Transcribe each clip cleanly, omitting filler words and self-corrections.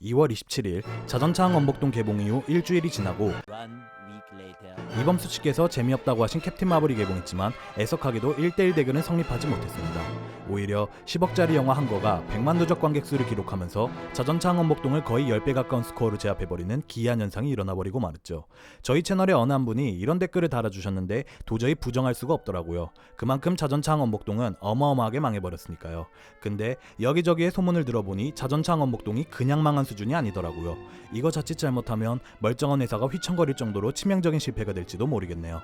2월 27일 자전차항 원복동 개봉 이후 일주일이 지나고 이범수 측에서 재미없다고 하신 캡틴 마블이 개봉했지만 애석하게도 1대1 대결은 성립하지 못했습니다. 오히려 10억짜리 영화 한 거가 100만 누적 관객 수를 기록하면서 자전차항 원복동을 거의 10배 가까운 스코어로 제압해버리는 기이한 현상이 일어나버리고 말았죠. 저희 채널에 어느 한 분이 이런 댓글을 달아주셨는데 도저히 부정할 수가 없더라고요. 그만큼 자전차항 원복동은 어마어마하게 망해버렸으니까요. 근데 여기저기에 소문을 들어보니 자전차항 원복동이 그냥 망한 수준이 아니더라고요. 이거 자칫 잘못하면 멀쩡한 회사가 휘청거릴 정도로 치명적인 실패가 될지도 모르겠네요.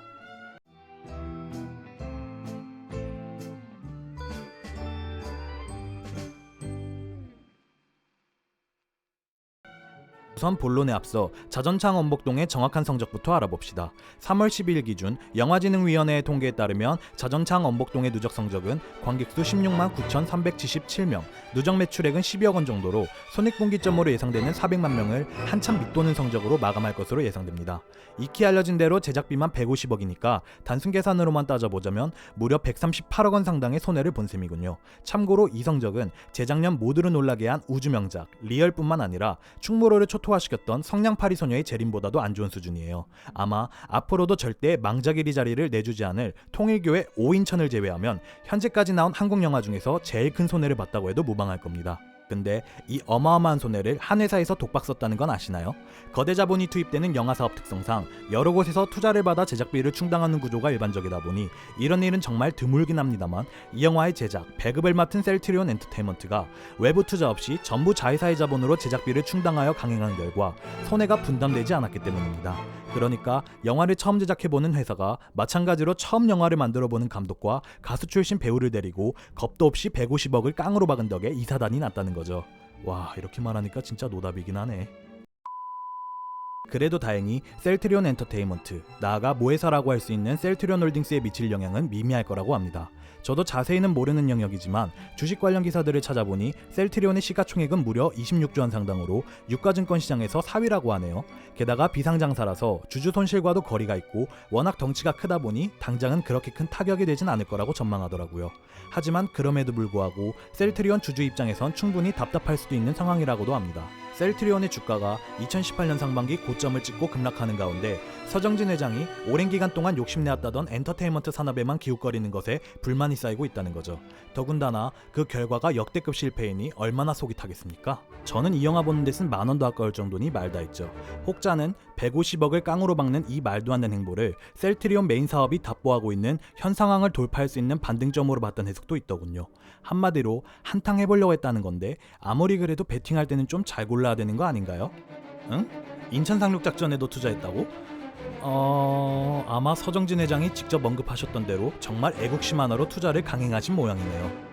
우선 본론에 앞서 자전차항 원복동의 정확한 성적부터 알아봅시다. 3월 12일 기준 영화진흥위원회의 통계에 따르면 자전차항 원복동의 누적 성적은 관객수 16만 9,377명, 누적 매출액은 12억 원 정도로 손익분기점으로 예상되는 400만 명을 한참 밑도는 성적으로 마감할 것으로 예상됩니다. 익히 알려진 대로 제작비만 150억이니까 단순 계산으로만 따져보자면 무려 138억 원 상당의 손해를 본 셈이군요. 참고로 이 성적은 재작년 모두를 놀라게 한 우주명작 리얼뿐만 아니라 충무로를 초토화시켰던 성냥팔이 소녀의 재림보다도 안 좋은 수준이에요. 아마 앞으로도 절대 망작 1위 자리를 내주지 않을 통일교의 오인천을 제외하면 현재까지 나온 한국 영화 중에서 제일 큰 손해를 봤다고 해도 무방할 겁니다. 근데 이 어마어마한 손해를 한 회사에서 독박 썼다는 건 아시나요? 거대 자본이 투입되는 영화 사업 특성상 여러 곳에서 투자를 받아 제작비를 충당하는 구조가 일반적이다 보니 이런 일은 정말 드물긴 합니다만 이 영화의 제작, 배급을 맡은 셀트리온 엔터테인먼트가 외부 투자 없이 전부 자회사의 자본으로 제작비를 충당하여 강행한 결과 손해가 분담되지 않았기 때문입니다. 그러니까 영화를 처음 제작해보는 회사가 마찬가지로 처음 영화를 만들어보는 감독과 가수 출신 배우를 데리고 겁도 없이 150억을 깡으로 박은 덕에 이 사단이 났다는 거죠. 와, 이렇게 말하니까 진짜 노답이긴 하네. 그래도 다행히 셀트리온 엔터테인먼트, 나아가 모회사라고 할 수 있는 셀트리온 홀딩스에 미칠 영향은 미미할 거라고 합니다. 저도 자세히는 모르는 영역이지만 주식 관련 기사들을 찾아보니 셀트리온의 시가총액은 무려 26조 원 상당으로 유가증권 시장에서 4위라고 하네요. 게다가 비상장사라서 주주 손실과도 거리가 있고 워낙 덩치가 크다 보니 당장은 그렇게 큰 타격이 되진 않을 거라고 전망하더라고요. 하지만 그럼에도 불구하고 셀트리온 주주 입장에선 충분히 답답할 수도 있는 상황이라고도 합니다. 셀트리온의 주가가 2018년 상반기 고점을 찍고 급락하는 가운데 서정진 회장이 오랜 기간 동안 욕심내었다던 엔터테인먼트 산업에만 기웃거리는 것에 불만이 쌓이고 있다는 거죠. 더군다나 그 결과가 역대급 실패이니 얼마나 속이 타겠습니까? 저는 이 영화 보는 데 쓴 만원도 아까울 정도니 말다 했죠. 혹자는 150억을 깡으로 박는 이 말도 안 되는 행보를 셀트리온 메인 사업이 답보하고 있는 현 상황을 돌파할 수 있는 반등점으로 봤던 해석도 있더군요. 한마디로 한탕 해보려고 했다는 건데 아무리 그래도 베팅할 때는 좀 잘 골라야 되는 거 아닌가요? 응? 인천 상륙 작전에도 투자했다고? 아마 서정진 회장이 직접 언급하셨던 대로 정말 애국심 하나로 투자를 강행하신 모양이네요.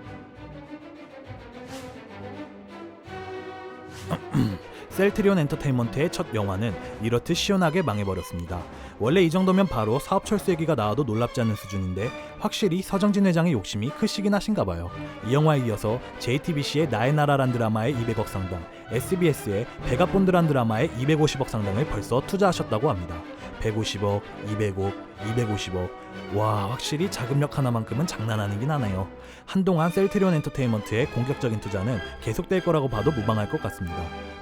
셀트리온 엔터테인먼트의 첫 영화는 이렇듯 시원하게 망해버렸습니다. 원래 이 정도면 바로 사업 철수 얘기가 나와도 놀랍지 않은 수준인데 확실히 서정진 회장의 욕심이 크시긴 하신가봐요. 이 영화에 이어서 JTBC의 나의 나라란 드라마에 200억 상당, SBS의 백악본드란 드라마에 250억 상당을 벌써 투자하셨다고 합니다. 150억, 200억, 250억. 와, 확실히 자금력 하나만큼은 장난 아니긴 하네요. 한동안 셀트리온 엔터테인먼트의 공격적인 투자는 계속될 거라고 봐도 무방할 것 같습니다.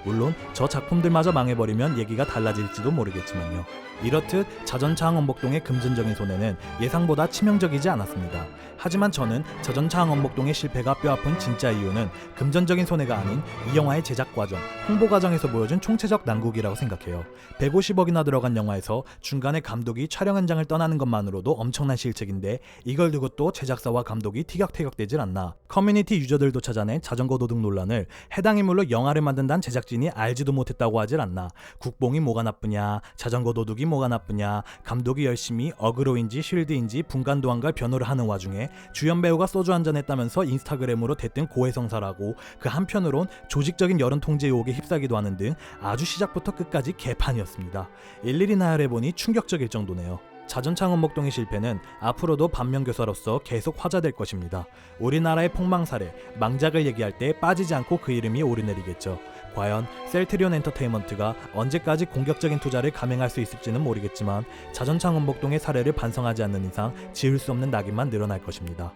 물론 저 작품들마저 망해버리면 얘기가 달라질지도 모르겠지만요. 이렇듯 자전차항 원복동의 금전적인 손해는 예상보다 치명적이지 않았습니다. 하지만 저는 자전차항 원복동의 실패가 뼈아픈 진짜 이유는 금전적인 손해가 아닌 이 영화의 제작 과정, 홍보 과정에서 보여준 총체적 난국이라고 생각해요. 150억이나 들어간 영화에서 중간에 감독이 촬영 현장을 떠나는 것만으로도 엄청난 실책인데 이걸 두고 또 제작사와 감독이 티격태격되질 않나. 커뮤니티 유저들도 찾아낸 자전거 도둑 논란을 해당 인물로 영화를 만든다는 제작진이 알지도 못했다고 하질 않나. 국뽕이 뭐가 나쁘냐, 자전거 도둑이 뭐가 나쁘냐, 감독이 열심히 어그로인지 쉴드인지 분간도안갈 변호를 하는 와중에 주연 배우가 소주 한잔 했다면서 인스타그램으로 대뜸 고해성사라고 그 한편으론 조직적인 여론 통제 의혹에 휩싸기도 하는 등 아주 시작부터 끝까지 개판이었습니다. 일일이 나열해보니 충격적일 정도네요. 자전차항 원복동의 실패는 앞으로도 반면교사로서 계속 화제될 것입니다. 우리나라의 폭망 사례, 망작을 얘기할 때 빠지지 않고 그 이름이 오르내리겠죠. 과연 셀트리온 엔터테인먼트가 언제까지 공격적인 투자를 감행할 수 있을지는 모르겠지만 자전차항 원복동의 사례를 반성하지 않는 이상 지울 수 없는 낙인만 늘어날 것입니다.